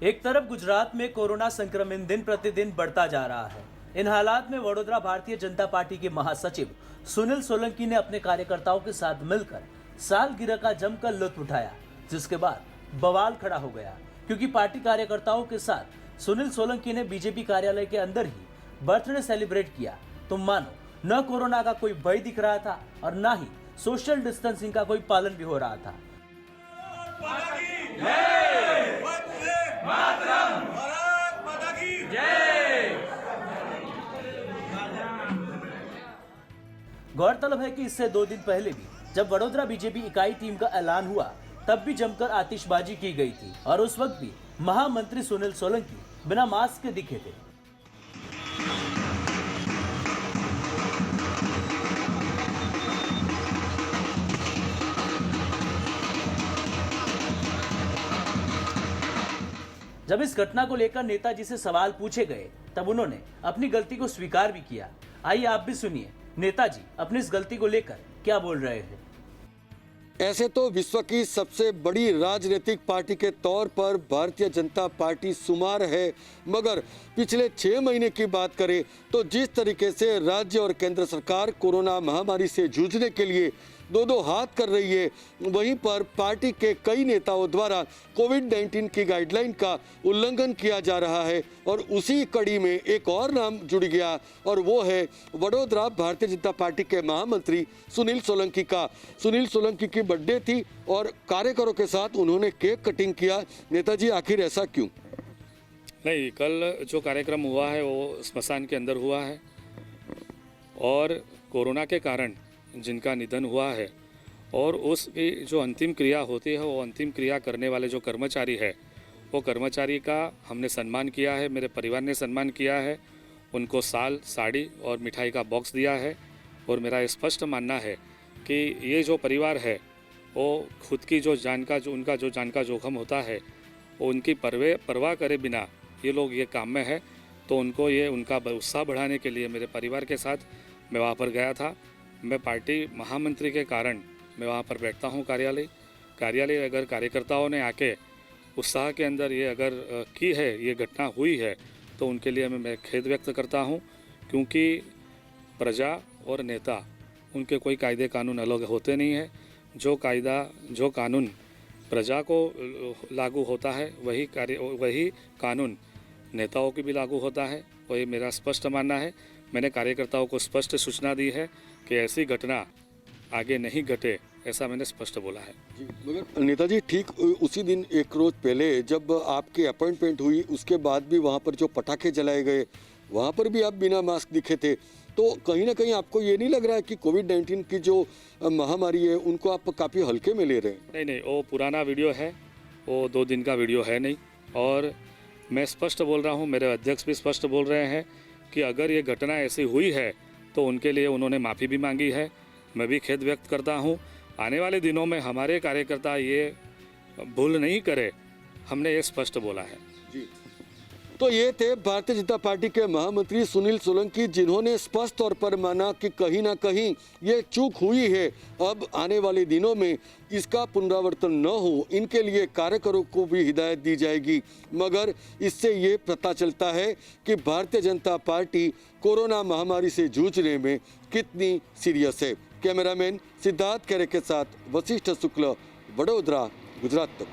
एक तरफ गुजरात में कोरोना संक्रमण दिन प्रतिदिन बढ़ता जा रहा है। इन हालात में वडोदरा भारतीय जनता पार्टी के महासचिव सुनील सोलंकी ने अपने कार्यकर्ताओं के साथ मिलकर सालगिरह का जमकर लुत्फ उठाया, जिसके बाद बवाल खड़ा हो गया, क्योंकि पार्टी कार्यकर्ताओं के साथ सुनील सोलंकी ने बीजेपी कार्यालय के अंदर ही बर्थडे सेलिब्रेट किया। तो मानो न कोरोना का कोई भय दिख रहा था और न ही सोशल डिस्टेंसिंग का कोई पालन भी हो रहा था। गौरतलब है कि इससे 2 दिन पहले भी जब वडोदरा बीजेपी इकाई टीम का ऐलान हुआ, तब भी जमकर आतिशबाजी की गई थी और उस वक्त भी महामंत्री सुनील सोलंकी बिना मास्क के दिखे थे। जब इस घटना को लेकर नेताजी से सवाल पूछे गए, तब उन्होंने अपनी गलती को स्वीकार भी किया। आइए आप भी सुनिए नेताजी अपनी इस गलती को लेकर क्या बोल रहे हैं। ऐसे तो विश्व की सबसे बड़ी राजनीतिक पार्टी के तौर पर भारतीय जनता पार्टी शुमार है, मगर पिछले 6 महीने की बात करें तो जिस तरीके से राज्य और केंद्र सरकार कोरोना महामारी से जूझने के लिए दो हाथ कर रही है, वहीं पर पार्टी के कई नेताओं द्वारा कोविड-19 की गाइडलाइन का उल्लंघन किया जा रहा है। और उसी कड़ी में एक और नाम जुड़ गया और वो है वडोदरा भारतीय जनता पार्टी के महामंत्री सुनील सोलंकी का। सुनील सोलंकी की बर्थडे थी और कार्यकर्ताओं के साथ उन्होंने केक कटिंग किया। नेताजी आखिर ऐसा क्यों? नहीं, कल जो कार्यक्रम हुआ है वो स्मशान के अंदर हुआ है और कोरोना के कारण जिनका निधन हुआ है और उसकी जो अंतिम क्रिया होती है, वो अंतिम क्रिया करने वाले जो कर्मचारी है, वो कर्मचारी का हमने सम्मान किया है, मेरे परिवार ने सम्मान किया है। उनको साल, साड़ी और मिठाई का बॉक्स दिया है और मेरा स्पष्ट मानना है कि ये जो परिवार है वो खुद की जो उनका जो जान का जोखम होता है, वो उनकी परवाह करे बिना ये लोग ये काम में है। तो उनको ये उनका उत्साह बढ़ाने के लिए मेरे परिवार के साथ मैं वहाँ पर गया था। मैं पार्टी महामंत्री के कारण मैं वहाँ पर बैठता हूँ कार्यालय अगर कार्यकर्ताओं ने आके उत्साह के अंदर ये अगर की है, ये घटना हुई है, तो उनके लिए मैं खेद व्यक्त करता हूँ, क्योंकि प्रजा और नेता उनके कोई कायदे कानून अलग होते नहीं है। जो कानून प्रजा को लागू होता है वही कानून नेताओं की भी लागू होता है। वही मेरा स्पष्ट मानना है। मैंने कार्यकर्ताओं को स्पष्ट सूचना दी है कि ऐसी घटना आगे नहीं घटे, ऐसा मैंने स्पष्ट बोला है। जी, मगर नेताजी ठीक उसी दिन एक रोज पहले जब आपकी अपॉइंटमेंट हुई, उसके बाद भी वहाँ पर जो पटाखे जलाए गए, वहाँ पर भी आप बिना मास्क दिखे थे। तो कहीं ना कहीं आपको ये नहीं लग रहा है कि कोविड-19 की जो महामारी है उनको आप काफ़ी हल्के में ले रहे हैं? नहीं, वो पुराना वीडियो है, वो 2 दिन का वीडियो है नहीं। और मैं स्पष्ट बोल रहा हूँ, मेरे अध्यक्ष भी स्पष्ट बोल रहे हैं कि अगर ये घटना ऐसी हुई है तो उनके लिए उन्होंने माफ़ी भी मांगी है। मैं भी खेद व्यक्त करता हूँ। आने वाले दिनों में हमारे कार्यकर्ता ये भूल नहीं करे, हमने ये स्पष्ट बोला है। जी, तो ये थे भारतीय जनता पार्टी के महामंत्री सुनील सोलंकी, जिन्होंने स्पष्ट तौर पर माना कि कहीं ना कहीं ये चूक हुई है। अब आने वाले दिनों में इसका पुनरावर्तन न हो, इनके लिए कार्यकर्ताओं को भी हिदायत दी जाएगी। मगर इससे ये पता चलता है कि भारतीय जनता पार्टी कोरोना महामारी से जूझने में कितनी सीरियस है। कैमरामैन सिद्धार्थ खैरे के साथ वशिष्ठ शुक्ल, वडोदरा, गुजरात तक।